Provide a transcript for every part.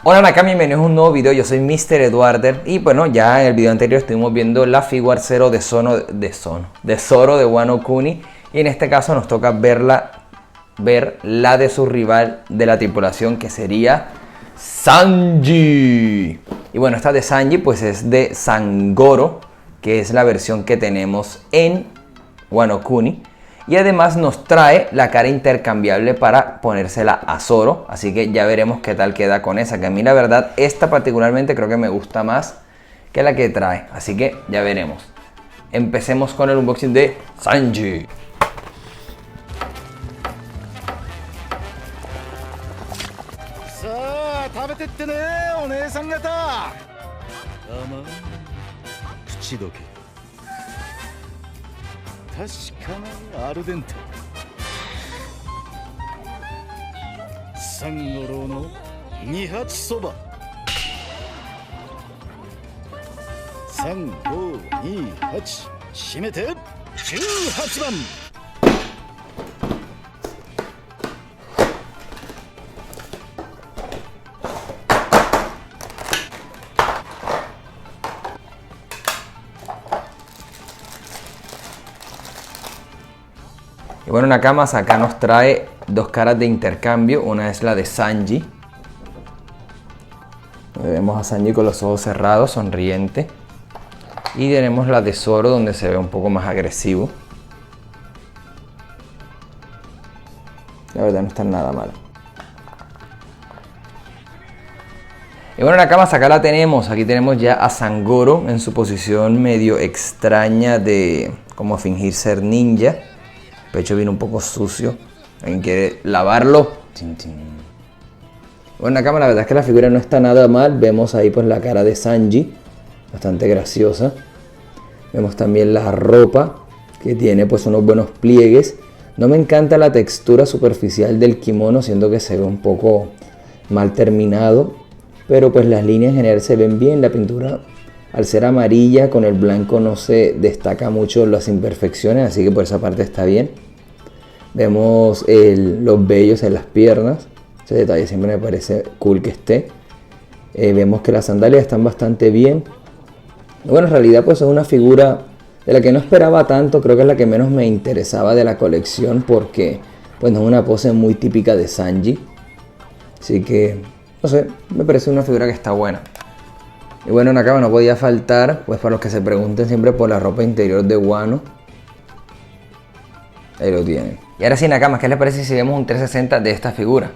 Hola Nakami, bienvenidos a un nuevo video. Yo soy Mr. Eduarder y bueno, ya en el video anterior estuvimos viendo la Figuart Zero de Zoro de Wano Kuni, y en este caso nos toca ver la de su rival de la tripulación, que sería Sanji. Y bueno, esta de Sanji pues es de Sangoro, que es la versión que tenemos en Wano Kuni. Y además nos trae la cara intercambiable para ponérsela a Zoro. Así que ya veremos qué tal queda con esa. Que a mí la verdad, esta particularmente creo que me gusta más que la que trae. Así que ya veremos. Empecemos con el unboxing de Sanji. Sangoro no 2八そば3528締めて18番。Y bueno, Nakamas, acá nos trae dos caras de intercambio. Una es la de Sanji. Vemos a Sanji con los ojos cerrados, sonriente. Y tenemos la de Zoro, donde se ve un poco más agresivo. La verdad no está nada mal. Y bueno, Nakamas, acá la tenemos. Aquí tenemos ya a Sangoro en su posición medio extraña de como fingir ser ninja. El pecho viene un poco sucio. ¿Alguien quiere lavarlo? Bueno, Nakama, la verdad es que la figura no está nada mal. Vemos ahí pues la cara de Sanji, bastante graciosa. Vemos también la ropa, que tiene pues unos buenos pliegues. No me encanta la textura superficial del kimono, siento que se ve un poco mal terminado. Pero pues las líneas en general se ven bien. La pintura, al ser amarilla con el blanco, no se destaca mucho las imperfecciones, así que por esa parte está bien. Vemos los vellos en las piernas. Ese detalle siempre me parece cool que esté. Vemos que las sandalias están bastante bien. Y bueno, en realidad pues es una figura de la que no esperaba tanto. Creo que es la que menos me interesaba de la colección, porque pues no es una pose muy típica de Sanji. Así que, no sé, me parece una figura que está buena. Y bueno, Nakama, no podía faltar, pues para los que se pregunten siempre por la ropa interior de Wano. Ahí lo tienen. Y ahora sí, Nakama, ¿qué les parece si vemos un 360 de esta figura?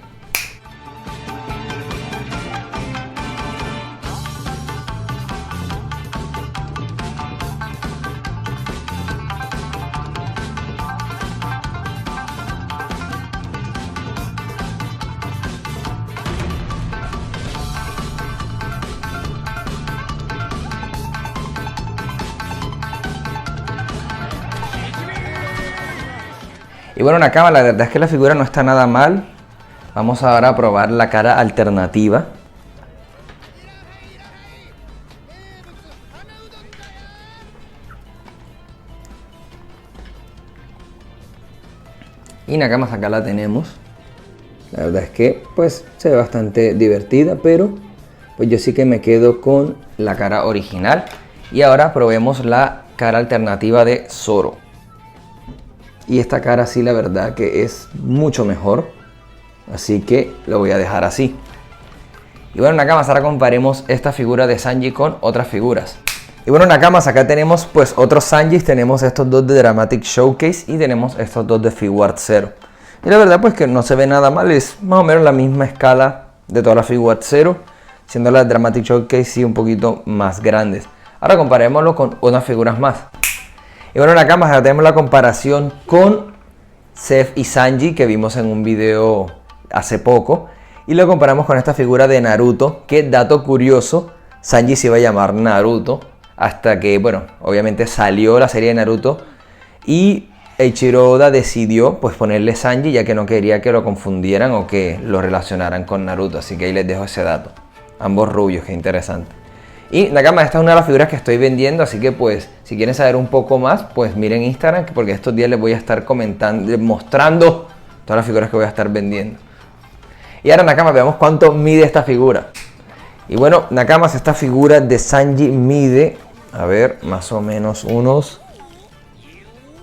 Y bueno, Nakama, la verdad es que la figura no está nada mal. Vamos ahora a probar la cara alternativa. Y Nakama, acá la tenemos. La verdad es que pues se ve bastante divertida, pero pues yo sí que me quedo con la cara original. Y ahora probemos la cara alternativa de Zoro. Y esta cara sí, la verdad que es mucho mejor. Así que lo voy a dejar así. Y bueno, Nakamas, ahora comparemos esta figura de Sanji con otras figuras. Y bueno, Nakamas, acá tenemos pues otros Sanjis. Tenemos estos dos de Dramatic Showcase y tenemos estos dos de Figuart Zero. Y la verdad pues que no se ve nada mal. Es más o menos la misma escala de todas las Figuart Zero, siendo las Dramatic Showcase sí un poquito más grandes. Ahora comparémoslo con unas figuras más. Y bueno, Nakamas, ahora tenemos la comparación con Zeff y Sanji, que vimos en un video hace poco. Y lo comparamos con esta figura de Naruto, que, dato curioso, Sanji se iba a llamar Naruto. Hasta que, bueno, obviamente salió la serie de Naruto. Y Eiichiro Oda decidió pues ponerle Sanji, ya que no quería que lo confundieran o que lo relacionaran con Naruto. Así que ahí les dejo ese dato. Ambos rubios, qué interesante. Y Nakama, esta es una de las figuras que estoy vendiendo, así que pues si quieren saber un poco más, pues miren Instagram, porque estos días les voy a estar comentando, mostrando todas las figuras que voy a estar vendiendo. Y ahora, Nakama, veamos cuánto mide esta figura. Y bueno, Nakamas, esta figura de Sanji mide, a ver, más o menos unos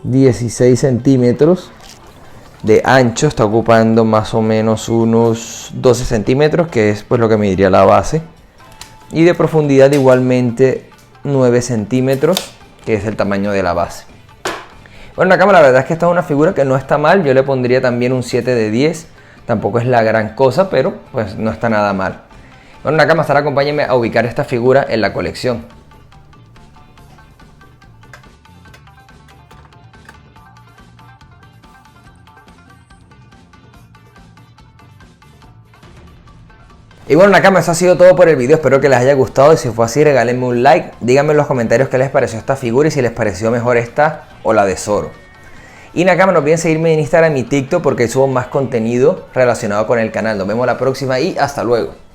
16 centímetros de ancho. Está ocupando más o menos unos 12 centímetros, que es pues lo que mediría la base. Y de profundidad igualmente 9 centímetros, que es el tamaño de la base. Bueno, Nakama, la verdad es que esta es una figura que no está mal. Yo le pondría también un 7 de 10. Tampoco es la gran cosa, pero pues no está nada mal. Bueno, Nakama, ahora acompáñenme a ubicar esta figura en la colección. Y bueno, Nakama, eso ha sido todo por el video. Espero que les haya gustado y si fue así, regálenme un like. Díganme en los comentarios qué les pareció esta figura y si les pareció mejor esta o la de Zoro. Y Nakama, no olviden seguirme en Instagram y TikTok porque subo más contenido relacionado con el canal. Nos vemos la próxima y hasta luego.